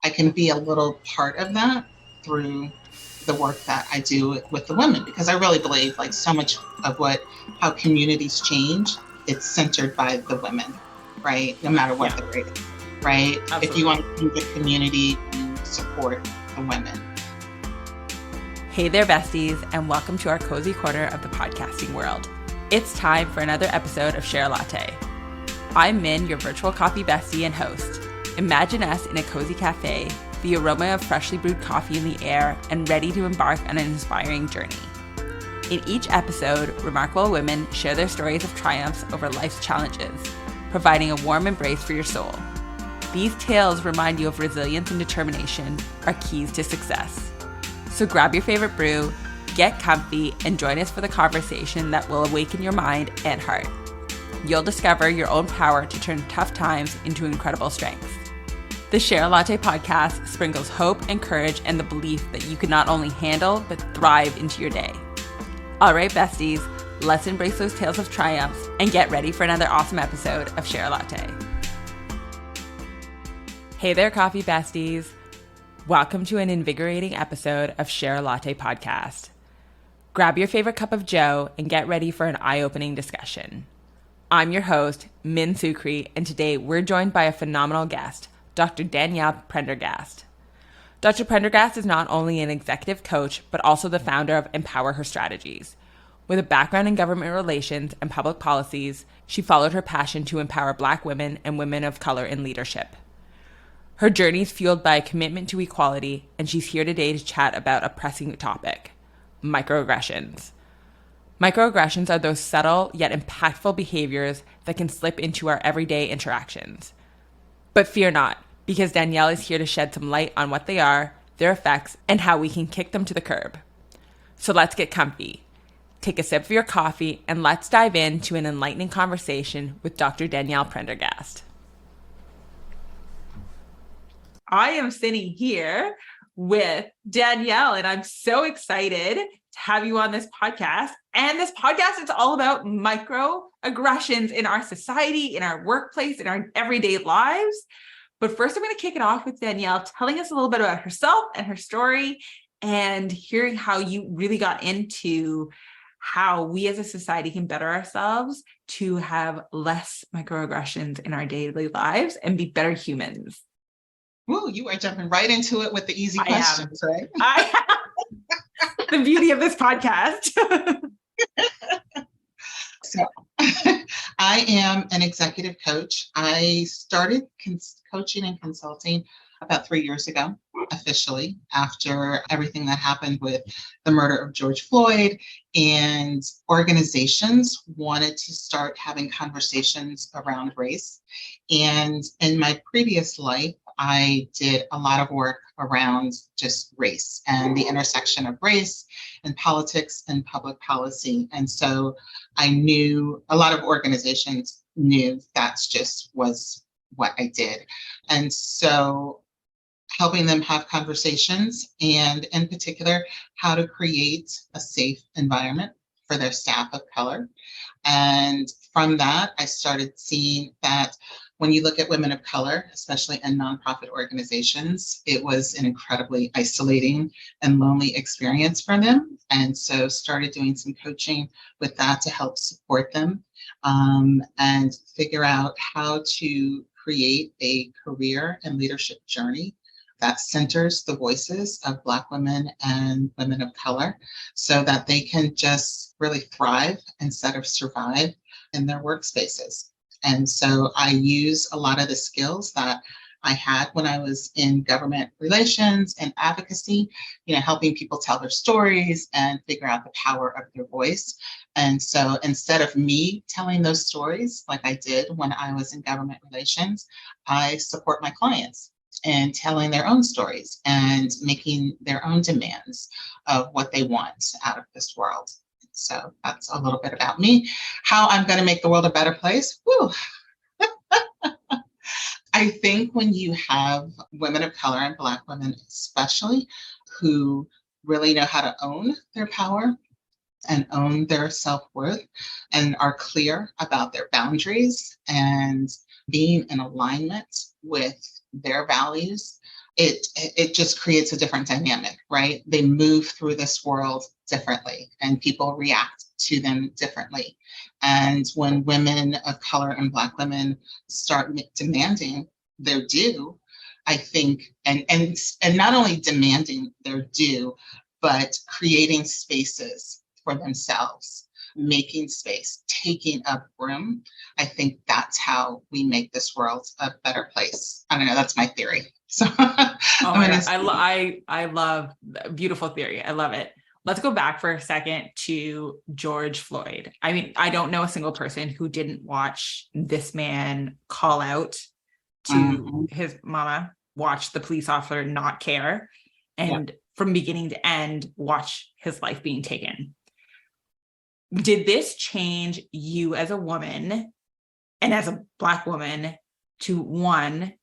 I can be a little part of that through the work that I do with the women, because I really believe like so much of how communities change, it's centered by the women, right? No matter what Yeah, the race, right? If you absolutely. want to change a community, you support the women. Hey there, besties, and welcome to our cozy corner of the podcasting world. It's time for another episode of Share a Latte. I'm Min, your virtual coffee bestie and host. Imagine us in a cozy cafe, the aroma of freshly brewed coffee in the air, and ready to embark on an inspiring journey. In each episode, remarkable women share their stories of triumphs over life's challenges, providing a warm embrace for your soul. These tales remind you of resilience and determination are keys to success. So grab your favorite brew, get comfy, and join us for the conversation that will awaken your mind and heart. You'll discover your own power to turn tough times into incredible strengths. The Share a Latte podcast sprinkles hope and courage and the belief that you can not only handle, but thrive into your day. All right, besties, let's embrace those tales of triumphs and get ready for another awesome episode of Share a Latte. Hey there, coffee besties. Welcome to an invigorating episode of Share a Latte podcast. Grab your favorite cup of joe and get ready for an eye-opening discussion. I'm your host, Min Sukri, and today we're joined by a phenomenal guest, Dr. Danielle Prendergast. Dr. Prendergast is not only an executive coach, but also the founder of Empower Her Strategies. With a background in government relations and public policies, she followed her passion to empower Black women and women of color in leadership. Her journey is fueled by a commitment to equality, and she's here today to chat about a pressing topic, microaggressions. Microaggressions are those subtle yet impactful behaviors that can slip into our everyday interactions. But fear not, because Danielle is here to shed some light on what they are, their effects, and how we can kick them to the curb. So let's get comfy. Take a sip of your coffee, and let's dive into an enlightening conversation with Dr. Danielle Prendergast. I am sitting here with Danielle, and I'm so excited to have you on this podcast. And this podcast is all about microaggressions in our society, in our workplace, in our everyday lives. But first, I'm going to kick it off with Danielle telling us a little bit about herself and her story, and hearing how you really got into how we as a society can better ourselves to have less microaggressions in our daily lives and be better humans. Ooh, you are jumping right into it with the easy questions, right? The beauty of this podcast. So I am an executive coach. I started coaching and consulting about 3 years ago, officially, after everything that happened with the murder of George Floyd, and organizations wanted to start having conversations around race. And in my previous life, I did a lot of work around just race and the intersection of race and politics and public policy. And so I knew a lot of organizations knew that's just was what I did. And so helping them have conversations, and in particular, how to create a safe environment for their staff of color. And from that, I started seeing that when you look at women of color, especially in nonprofit organizations, it was an incredibly isolating and lonely experience for them. And so started doing some coaching with that to help support them and figure out how to create a career and leadership journey that centers the voices of Black women and women of color so that they can just really thrive instead of survive in their workspaces. And so I use a lot of the skills that I had when I was in government relations and advocacy, helping people tell their stories and figure out the power of their voice. And so instead of me telling those stories like I did when I was in government relations, I support my clients and telling their own stories and making their own demands of what they want out of this world. So that's a little bit about me. How I'm going to make the world a better place. Whew. I think when you have women of color and Black women especially who really know how to own their power and own their self-worth and are clear about their boundaries and being in alignment with their values, it just creates a different dynamic, right? They move through this world differently and people react to them differently. And when women of color and Black women start demanding their due, I think, and not only demanding their due, but creating spaces for themselves, making space, taking up room. I think that's how we make this world a better place. I don't know, that's my theory. So oh my God. I love beautiful theory. I love it. Let's go back for a second to George Floyd. I mean, I don't know a single person who didn't watch this man call out to his mama, watch the police officer not care, and from beginning to end, watch his life being taken. Did this change you as a woman and as a Black woman to, one,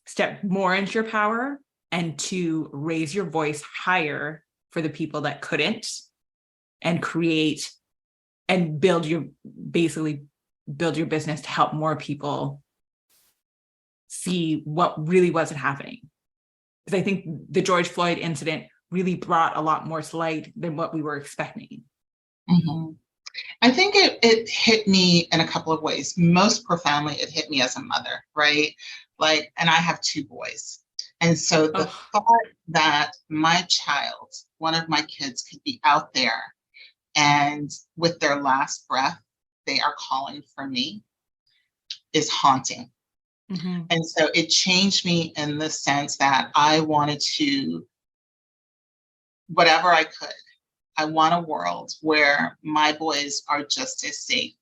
step more into your power, and to raise your voice higher for the people that couldn't, and create and build your business to help more people see what really wasn't happening? Because I think the George Floyd incident really brought a lot more to light than what we were expecting. Mm-hmm. I think it hit me in a couple of ways. Most profoundly, it hit me as a mother, right? Like, and I have 2 boys. And so the thought that my child, one of my kids, could be out there and with their last breath, they are calling for me is haunting. Mm-hmm. And so it changed me in the sense that I wanted to, whatever I could, I want a world where my boys are just as safe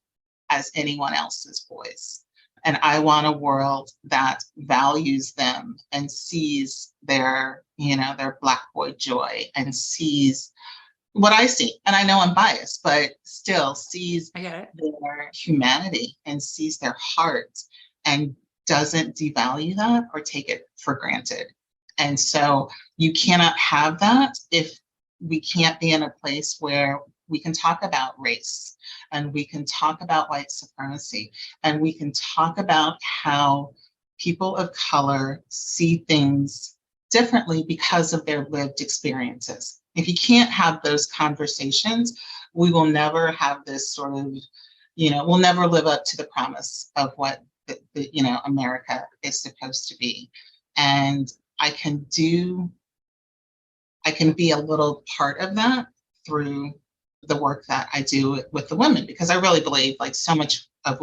as anyone else's boys. And I want a world that values them and sees their, their Black boy joy and sees what I see. And I know I'm biased, but still sees their humanity and sees their heart and doesn't devalue that or take it for granted. And so you cannot have that if we can't be in a place where we can talk about race and we can talk about white supremacy and we can talk about how people of color see things differently because of their lived experiences. If you can't have those conversations, we will never have this sort of, we'll never live up to the promise of what America is supposed to be. And I can be a little part of that through the work that I do with the women, because I really believe like so much of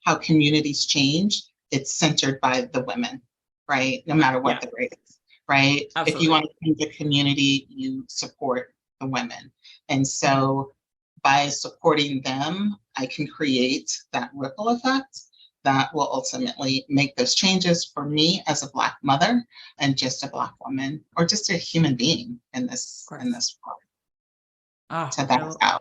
how communities change, it's centered by the women, right? No matter what the race, right? Absolutely. If you want to change a community, you support the women. And so by supporting them, I can create that ripple effect that will ultimately make those changes for me as a Black mother and just a Black woman or just a human being in this world. Oh, so that's how,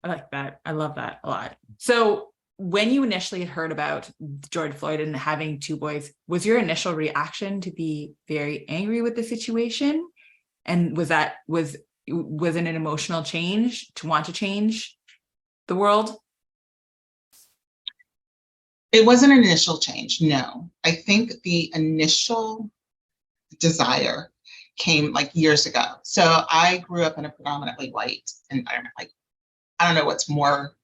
I like that. I love that a lot. So when you initially heard about George Floyd and having 2 boys, was your initial reaction to be very angry with the situation? And was it an emotional change to want to change the world? It wasn't an initial change, no. I think the initial desire came like years ago. So I grew up in a predominantly white environment. Like, I don't know what's more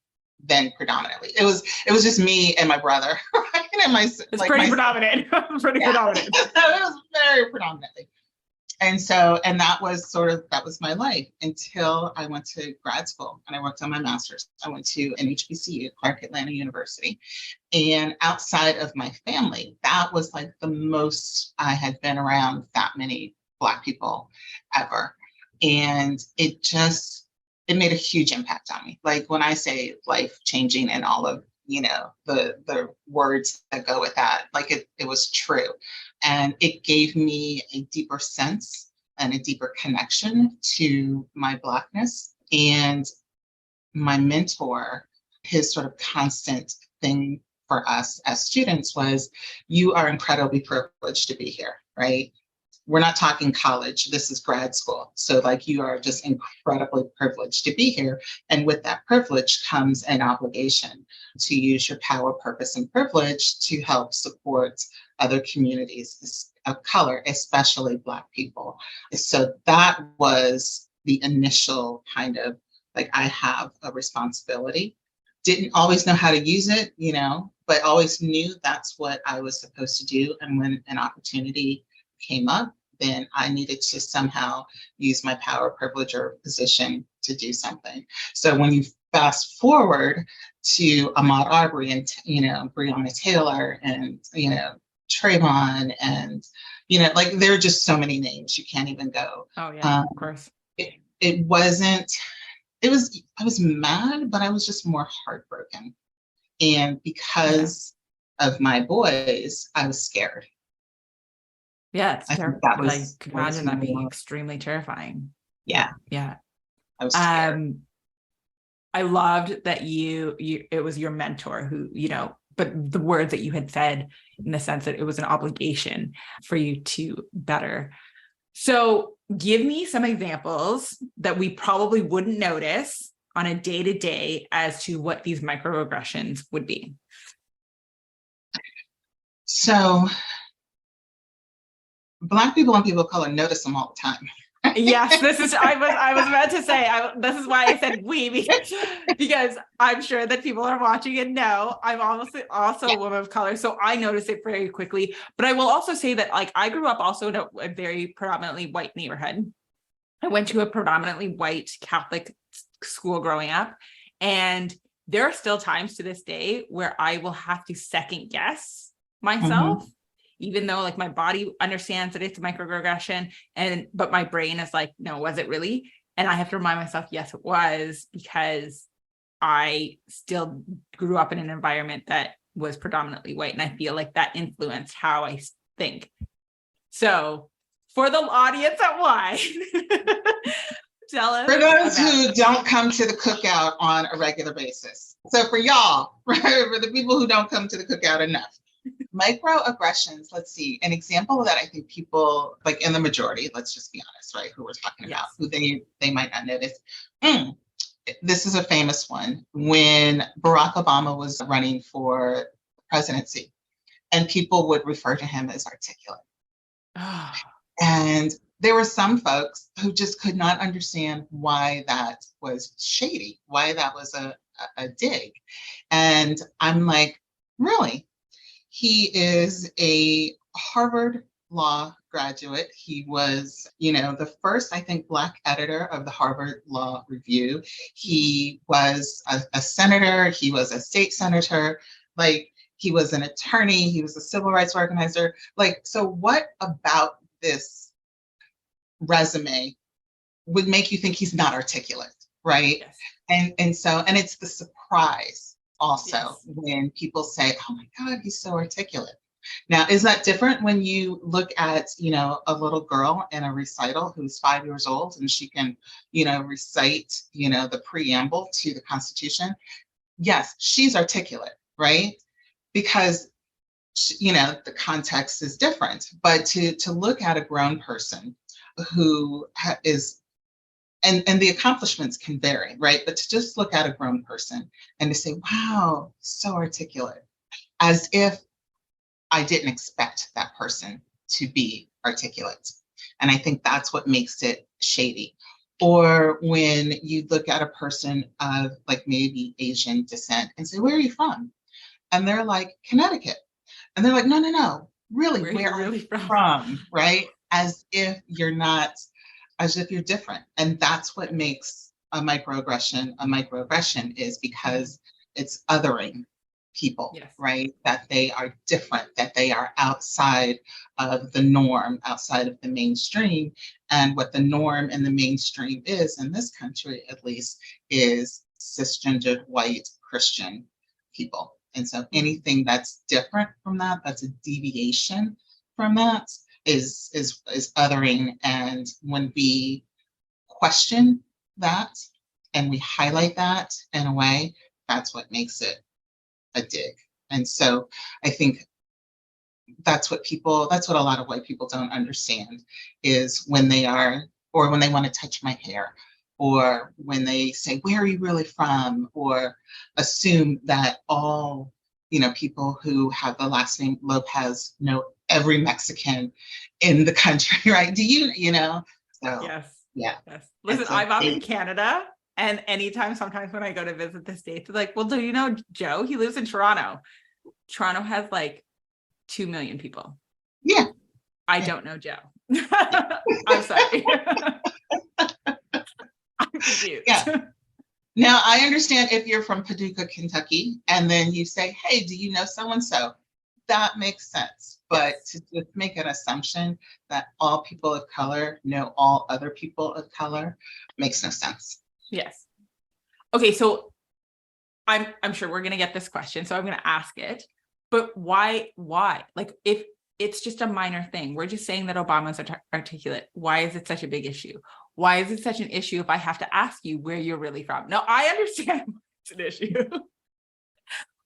than predominantly. It was just me and my brother, right? And it's pretty predominant. Predominant. It was very predominantly. And so, and that was my life until I went to grad school and I worked on my master's. I went to an HBCU, Clark Atlanta University. And outside of my family, that was like the most I had been around that many Black people ever. And it made a huge impact on me. Like when I say life changing and all of, the words that go with that, like it was true. And it gave me a deeper sense and a deeper connection to my Blackness. And my mentor, his sort of constant thing for us as students was, you are incredibly privileged to be here, right? We're not talking college, this is grad school. So like you are just incredibly privileged to be here. And with that privilege comes an obligation to use your power, purpose, and privilege to help support other communities, of color, especially Black people. So that was the initial kind of like, I have a responsibility. Didn't always know how to use it, but always knew that's what I was supposed to do. And when an opportunity came up, then I needed to somehow use my power, privilege, or position to do something. So when you fast forward to Ahmaud Arbery and, Breonna Taylor and, Trayvon and, like there are just so many names, you can't even go. Oh yeah, of course. It wasn't, I was mad, but I was just more heartbroken. And because of my boys, I was scared. Yeah, it's terrifying. I could imagine that being extremely terrifying. Yeah. Yeah. I was scared. I loved that it was your mentor who, but the words that you had said in the sense that it was an obligation for you to better. So give me some examples that we probably wouldn't notice on a day-to-day as to what these microaggressions would be. So Black people and people of color notice them all the time. Yes, I was about to say, this is why I said we, because I'm sure that people are watching and know I'm also a woman of color. So I notice it very quickly, but I will also say that like, I grew up also in a very predominantly white neighborhood. I went to a predominantly white Catholic school growing up. And there are still times to this day where I will have to second guess myself, even though like my body understands that it's a microaggression, but my brain is like, no, was it really? And I have to remind myself, yes, it was, because I still grew up in an environment that was predominantly white. And I feel like that influenced how I think. So for the audience at why, tell us. For those who don't come to the cookout on a regular basis. So for y'all, for the people who don't come to the cookout enough. Microaggressions, let's see, an example that I think people, like in the majority, let's just be honest, right, who we're talking about, who they might not notice. This is a famous one. When Barack Obama was running for presidency, and people would refer to him as articulate. And there were some folks who just could not understand why that was shady, why that was a dig. And I'm like, really? He is a Harvard Law graduate. He was, the first, I think, Black editor of the Harvard Law Review. He was a senator. He was a state senator. Like, he was an attorney. He was a civil rights organizer. Like, so what about this resume would make you think he's not articulate, right? Yes. And it's the surprise also when people say, oh my God, he's so articulate. Now, is that different when you look at, a little girl in a recital who's 5 years old and she can, recite, the preamble to the Constitution? Yes, she's articulate, right? Because, the context is different. But to look at a grown person who is, and the accomplishments can vary, right? But to just look at a grown person and to say, wow, so articulate, as if I didn't expect that person to be articulate. And I think that's what makes it shady. Or when you look at a person of like maybe Asian descent and say, where are you from? And they're like, Connecticut. And they're like, no, really, where are you from? Right? As if you're different. And that's what makes a microaggression is because it's othering people, right? That they are different, that they are outside of the norm, outside of the mainstream. And what the norm and the mainstream is in this country, at least, is cisgendered white Christian people. And so anything that's different from that, that's a deviation from that, is othering. And when we question that and we highlight that in a way, that's what makes it a dig. And so I think that's what a lot of white people don't understand, is when they want to touch my hair, or when they say, where are you really from? Or assume that all, people who have the last name Lopez know every Mexican in the country, right? Do you know? So Yes. yeah. Yes. Listen, I'm up in Canada, and sometimes when I go to visit the States, it's like, well, do you know Joe? He lives in Toronto. Toronto has like 2 million people. Yeah. I don't know Joe. I'm sorry. I'm confused. Yeah. Now, I understand if you're from Paducah, Kentucky, and then you say, hey, do you know so-and-so? That makes sense. But to just make an assumption that all people of color know all other people of color makes no sense. Yes. Okay, so I'm sure we're going to get this question, so I'm going to ask it. But why? Like, if it's just a minor thing, we're just saying that Obama's articulate. Why is it such a big issue? Why is it such an issue if I have to ask you where you're really from? No, I understand it's an issue,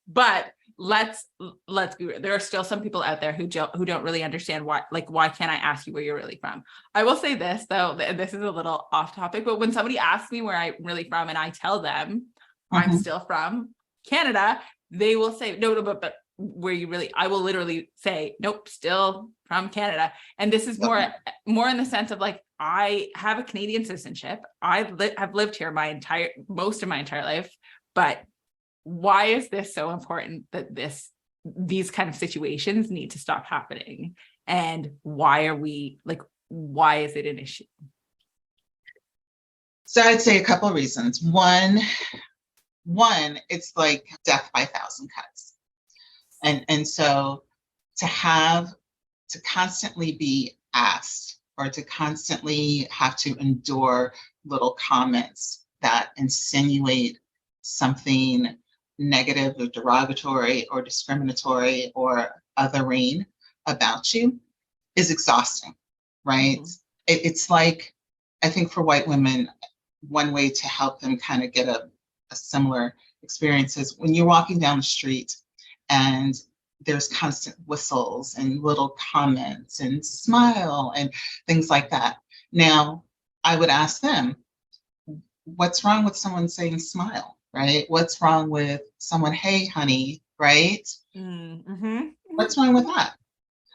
but let's be real. There are still some people out there who don't really understand why. Like, why can't I ask you where you're really from? I will say this though, this is a little off topic, but when somebody asks me where I'm really from and I tell them I'm still from Canada, they will say, no, but where you really, I will literally say, nope, still from Canada. And this is more in the sense of like, I have a Canadian citizenship. I've lived here most of my entire life, but why is this so important that these kind of situations need to stop happening? And why is it an issue? So I'd say a couple of reasons. One, it's like death by 1,000 cuts. And so to constantly be asked or to constantly have to endure little comments that insinuate something negative or derogatory or discriminatory or othering about you is exhausting, right? It's like, I think for white women, one way to help them kind of get a similar experience is when you're walking down the street and there's constant whistles and little comments and smile and things like that. Now, I would ask them, what's wrong with someone saying smile, right? What's wrong with someone, hey, honey, right? What's wrong with that?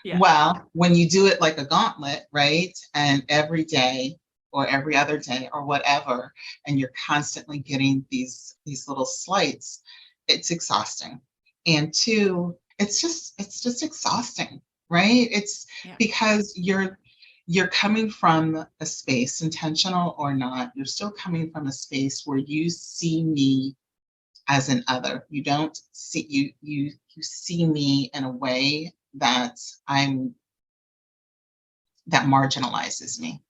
Yeah. Well, when you do it like a gauntlet, right? And every day or every other day or whatever, and you're constantly getting these little slights, it's exhausting. And two, it's just exhausting, right? It's because you're coming from a space, intentional or not, you're still coming from a space where you see me as an other. You don't see you see me in a way that that marginalizes me.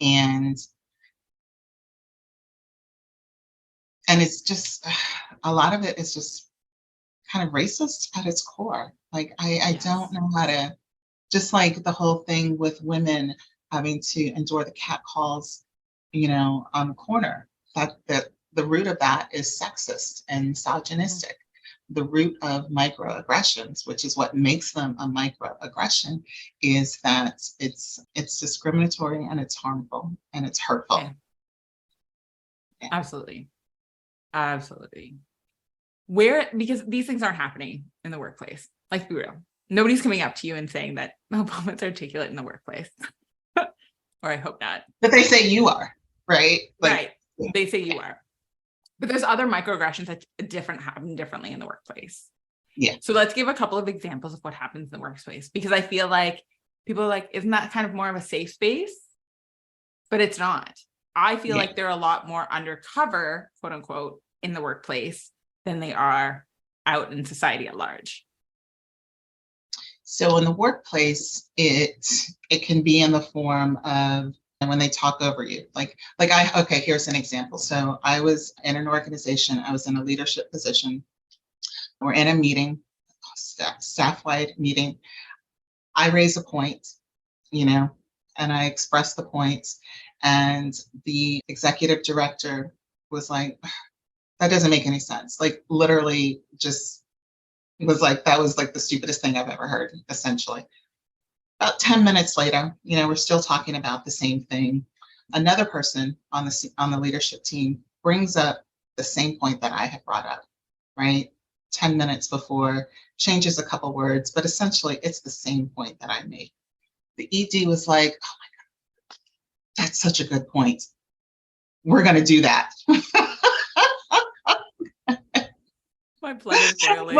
And it's just, a lot of it is just kind of racist at its core. Like, I don't know how to, just like the whole thing with women having to endure the cat calls, on the corner, that the root of that is sexist and misogynistic. The root of microaggressions, which is what makes them a microaggression, is that it's discriminatory and it's harmful and it's hurtful. Yeah. Absolutely. Because these things aren't happening in the workplace. Let's be real. Nobody's coming up to you and saying that Obama's articulate in the workplace. Or I hope not. But they say you are, right? Right. They say you are. But there's other microaggressions that happen differently in the workplace. Yeah. So let's give a couple of examples of what happens in the workplace, because I feel like people are like, isn't that kind of more of a safe space? But it's not. I feel like they're a lot more undercover, quote unquote, in the workplace than they are out in society at large. So in the workplace, it can be in the form of, and when they talk over you, here's an example. So I was in an organization, I was in a leadership position. We're in a meeting, staff-wide meeting. I raise a point, and I express the points, and the executive director was like, that doesn't make any sense. Like, literally just was like, that was like the stupidest thing I've ever heard, essentially. About 10 minutes later, we're still talking about the same thing. Another person on the leadership team brings up the same point that I had brought up, right? 10 minutes before, changes a couple words, but essentially it's the same point that I made. The ED was like, oh my God, that's such a good point. We're going to do that. My blood is boiling.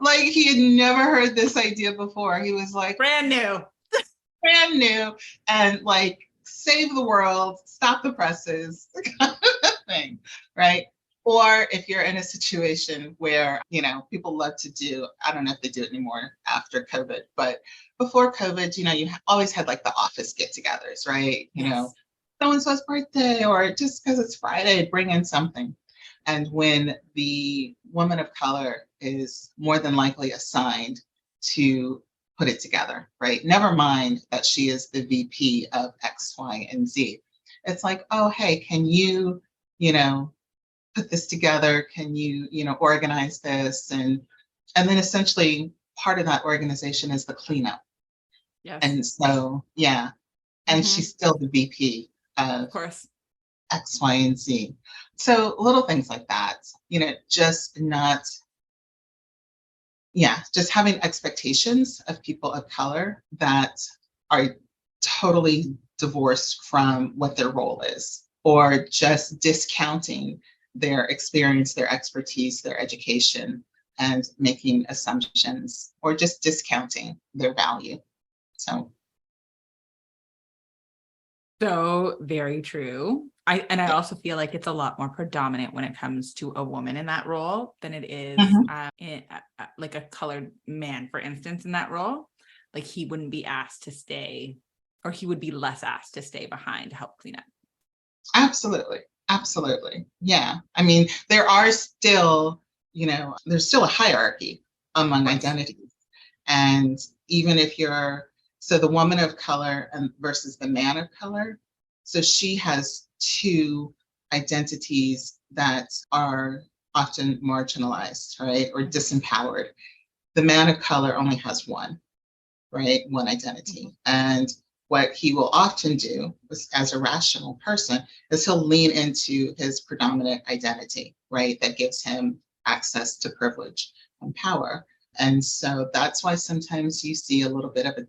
Like he had never heard this idea before. He was like, brand new, and like, save the world, stop the presses, kind of thing, right? Or if you're in a situation where, people love to do, I don't know if they do it anymore after COVID, but before COVID, you always had like the office get-togethers, right? Yes. So-and-so's birthday, or just because it's Friday, bring in something. And when the woman of color is more than likely assigned to put it together, right? Never mind that she is the VP of X, Y, and Z. It's like, oh, hey, can you, put this together? Can you, organize this? And then essentially part of that organization is the cleanup. Yes. And so, yeah. And she's still the VP of course. X, Y, and Z. So little things like that, just not, just having expectations of people of color that are totally divorced from what their role is, or just discounting their experience, their expertise, their education, and making assumptions, or just discounting their value. So very true. I also feel like it's a lot more predominant when it comes to a woman in that role than it is like a colored man, for instance, in that role. Like he wouldn't be asked to stay, or he would be less asked to stay behind to help clean up. Absolutely. Yeah. I mean, there are still, there's still a hierarchy among identities. And even if so the woman of color versus the man of color, so she has two identities that are often marginalized, right? Or disempowered. The man of color only has one, right? One identity. And what he will often do as a rational person is he'll lean into his predominant identity, right? That gives him access to privilege and power. And so that's why sometimes you see a little bit of a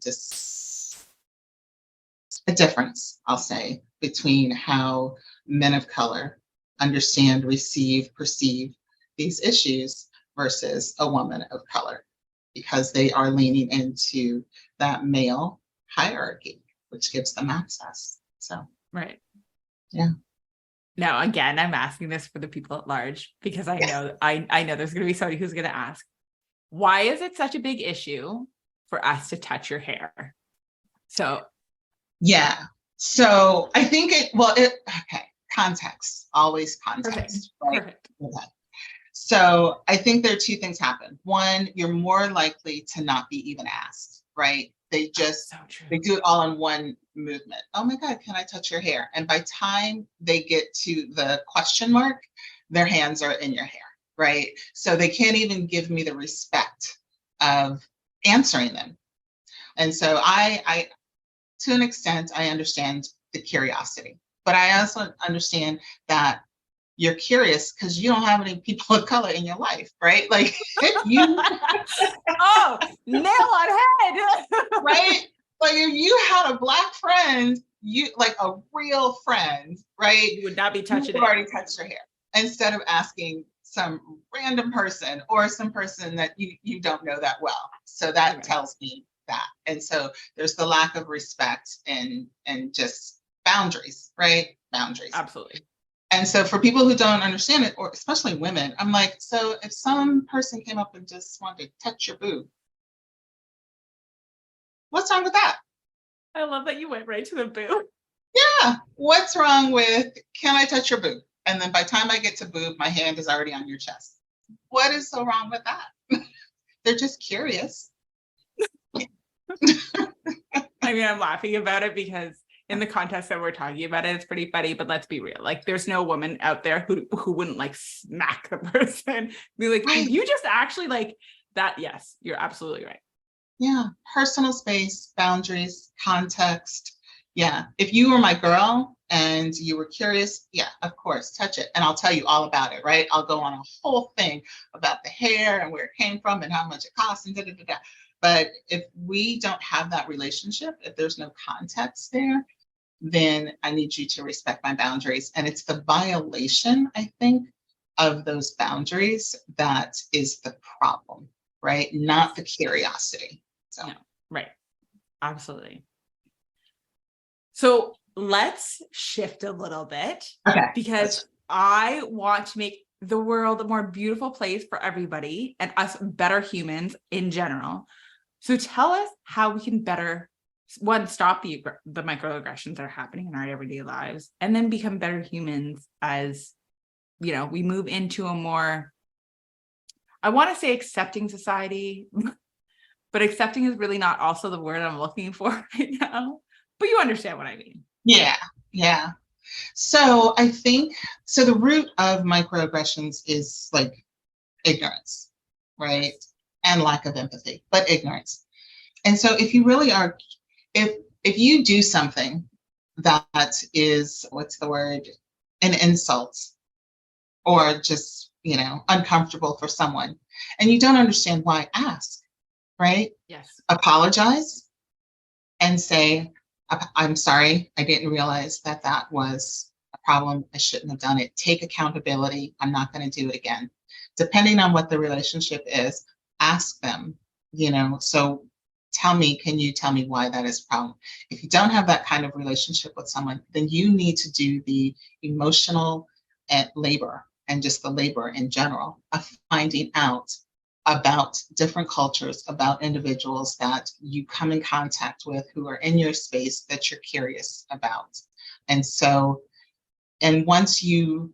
difference, I'll say, between how men of color understand, receive, perceive these issues versus a woman of color, because they are leaning into that male hierarchy, which gives them access. So, right. Yeah. Now, again, I'm asking this for the people at large, because I know there's going to be somebody who's going to ask, why is it such a big issue for us to touch your hair? So, yeah. So I think context, always context. Perfect. Okay. So I think there are two things happen. One, you're more likely to not be even asked, right? They just, they do it all in one movement. Oh my God, can I touch your hair? And by time they get to the question mark, their hands are in your hair, right? So they can't even give me the respect of answering them. And so I to an extent, I understand the curiosity, but I also understand that you're curious because you don't have any people of color in your life, right? Like you. Oh, nail on head. Right? Like if you had a Black friend, like a real friend, right? You would not be touching it. You already touched your hair instead of asking some random person or some person that you don't know that well. So that tells me that. And so there's the lack of respect and just boundaries, right? Boundaries. Absolutely. And so for people who don't understand it, or especially women, I'm like, so if some person came up and just wanted to touch your boob, what's wrong with that? I love that you went right to the boob. Yeah. What's wrong with, can I touch your boob? And then by the time I get to boob, my hand is already on your chest. What is so wrong with that? They're just curious. I mean, I'm laughing about it because in the context that we're talking about it, it's pretty funny, but let's be real. Like there's no woman out there who wouldn't like smack the person, be like, right. You just actually like that. Yes, you're absolutely right. Yeah. Personal space, boundaries, context, Yeah. If you were my girl and you were curious, yeah, of course, touch it. And I'll tell you all about it, right? I'll go on a whole thing about the hair and where it came from and how much it costs and da da da da. But if we don't have that relationship, if there's no context there, then I need you to respect my boundaries. And it's the violation, I think, of those boundaries that is the problem, right? Not the curiosity. So, No, right. Absolutely. So let's shift a little bit, okay. because I want to make the world a more beautiful place for everybody and us better humans in general. So tell us how we can better, one, stop the microaggressions that are happening in our everyday lives, and then become better humans as, you know, we move into a more, I want to say accepting society, but accepting is really not also the word I'm looking for right now. But you understand what I mean. Yeah, yeah. So I think so the root of microaggressions is like ignorance, right? And lack of empathy, but ignorance. And so if you really are, if you do something that is, what's the word, an insult or just, uncomfortable for someone and you don't understand why, ask, right? Yes. Apologize and say, I'm sorry, I didn't realize that that was a problem. I shouldn't have done it. Take accountability. I'm not going to do it again. Depending on what the relationship is, ask them, so can you tell me why that is a problem? If you don't have that kind of relationship with someone, then you need to do the emotional labor and just the labor in general of finding out about different cultures, about individuals that you come in contact with who are in your space that you're curious about. And so, and once you,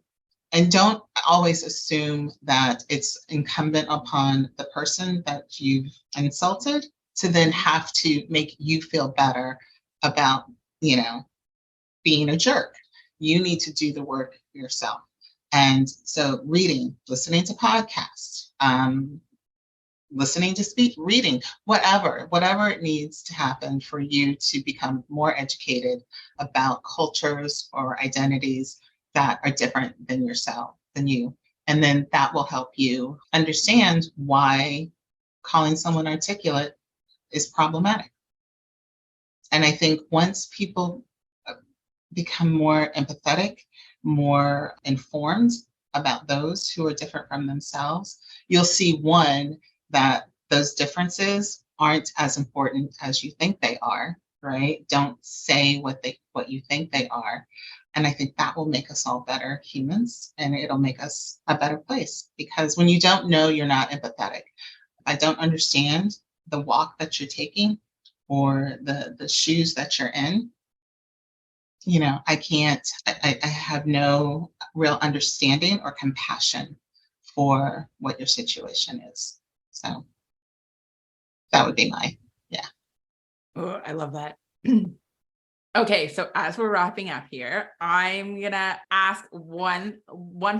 and don't always assume that it's incumbent upon the person that you've insulted to then have to make you feel better about, being a jerk. You need to do the work yourself. And so reading, listening to podcasts, listening to speak, reading, whatever it needs to happen for you to become more educated about cultures or identities that are different than yourself, than you. And then that will help you understand why calling someone articulate is problematic. And I think once people become more empathetic, more informed about those who are different from themselves, you'll see one, that those differences aren't as important as you think they are, right? Don't say what you think they are. And I think that will make us all better humans and it'll make us a better place. Because when you don't know, you're not empathetic. If I don't understand the walk that you're taking or the shoes that you're in, I have no real understanding or compassion for what your situation is. So that would be yeah. Oh, I love that. Okay, so as we're wrapping up here, I'm gonna ask one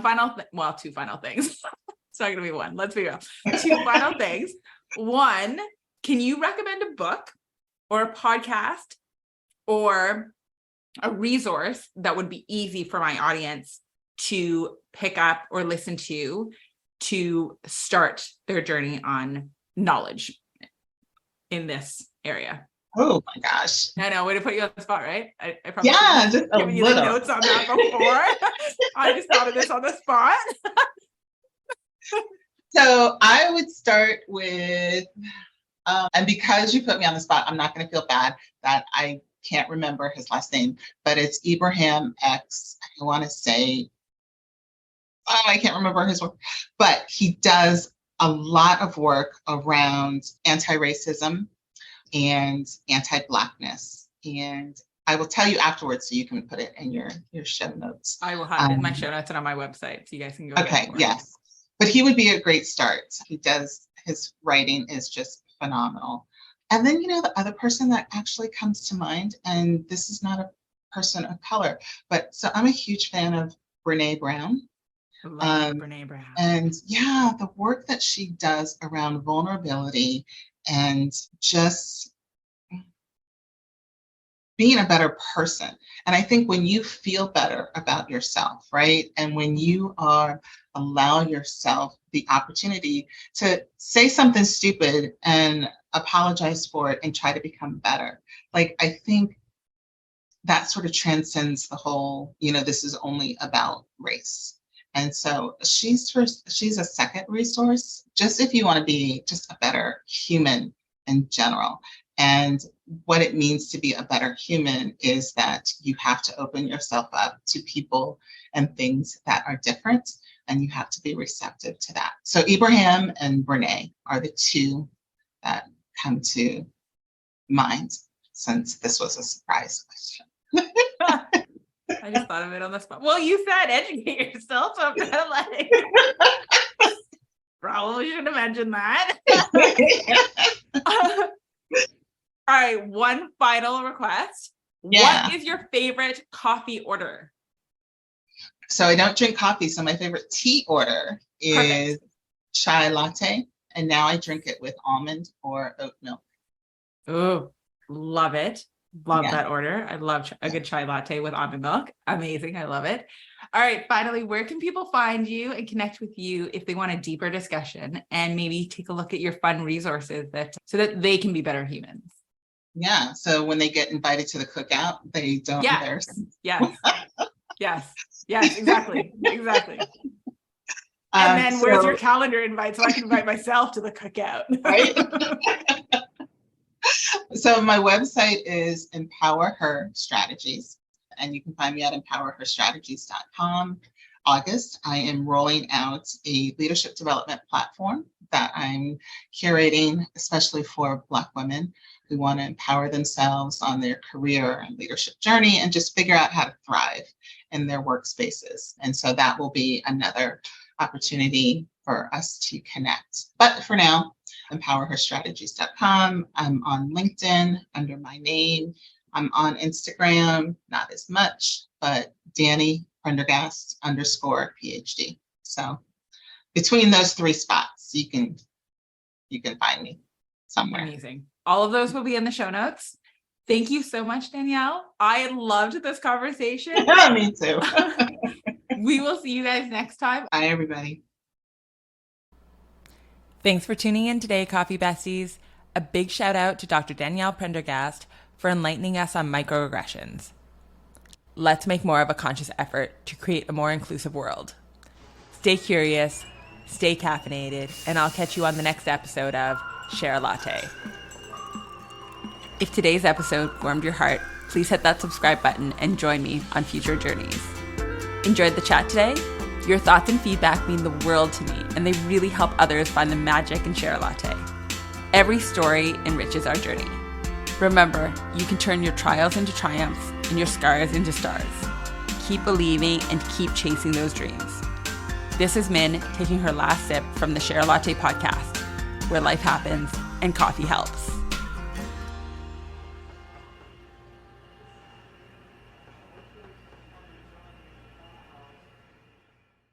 final well, two final things. It's not gonna be one, let's be real. Two final things. One, can you recommend a book or a podcast or a resource that would be easy for my audience to pick up or listen to start their journey on knowledge in this area? Oh my gosh. I know, way to put you on the spot, right? I probably Yeah, just giving you the notes on that before. I just thought of this on the spot. So I would start with, and because you put me on the spot, I'm not going to feel bad that I can't remember his last name, but it's Ibrahim X. I want to say, I can't remember his work, but he does a lot of work around anti-racism and anti-Blackness. And I will tell you afterwards so you can put it in your show notes. I will have it in my show notes and on my website so you guys can go. Okay, yes. But he would be a great start. His writing is just phenomenal. And then, the other person that actually comes to mind, and this is not a person of color, but so I'm a huge fan of Brene Brown. Brene Brown. And yeah, the work that she does around vulnerability and just being a better person. And I think when you feel better about yourself, right? And when you allow yourself the opportunity to say something stupid and apologize for it and try to become better. Like, I think that sort of transcends the whole, this is only about race. And so she's a second resource, just if you want to be just a better human in general. And what it means to be a better human is that you have to open yourself up to people and things that are different, and you have to be receptive to that. So Ibrahim and Brene are the two that come to mind, since this was a surprise question. I just thought of it on the spot. Well, you said educate yourself, so I'm kind of like, probably should have mentioned that. All right, one final request. Yeah. What is your favorite coffee order? So I don't drink coffee, so my favorite tea order is chai latte, and now I drink it with almond or oat milk. Oh, love it. Love that order. I love a good chai latte with almond milk. Amazing. I love it. All right. Finally, where can people find you and connect with you if they want a deeper discussion and maybe take a look at your fun resources so that they can be better humans? Yeah. So when they get invited to the cookout, they don't embarrass them. Yes. Yes, exactly. Exactly. And then where's your calendar invite so I can invite myself to the cookout? Right. So my website is Empower Her Strategies, and you can find me at empowerherstrategies.com. August, I am rolling out a leadership development platform that I'm curating, especially for Black women who want to empower themselves on their career and leadership journey and just figure out how to thrive in their workspaces. And so that will be another opportunity for us to connect. But for now, empowerherstrategies.com. I'm on LinkedIn under my name. I'm on Instagram, not as much, but Danielle Prendergast _PhD. So between those three spots, you can find me somewhere. Amazing. All of those will be in the show notes. Thank you so much, Danielle. I loved this conversation. Me too. We will see you guys next time. Bye, everybody. Thanks for tuning in today, Coffee Besties. A big shout out to Dr. Danielle Prendergast for enlightening us on microaggressions. Let's make more of a conscious effort to create a more inclusive world. Stay curious, stay caffeinated, and I'll catch you on the next episode of Share a Latte. If today's episode warmed your heart, please hit that subscribe button and join me on future journeys. Enjoyed the chat today? Your thoughts and feedback mean the world to me, and they really help others find the magic in Share a Latte. Every story enriches our journey. Remember, you can turn your trials into triumphs and your scars into stars. Keep believing and keep chasing those dreams. This is Min taking her last sip from the Share a Latte podcast, where life happens and coffee helps.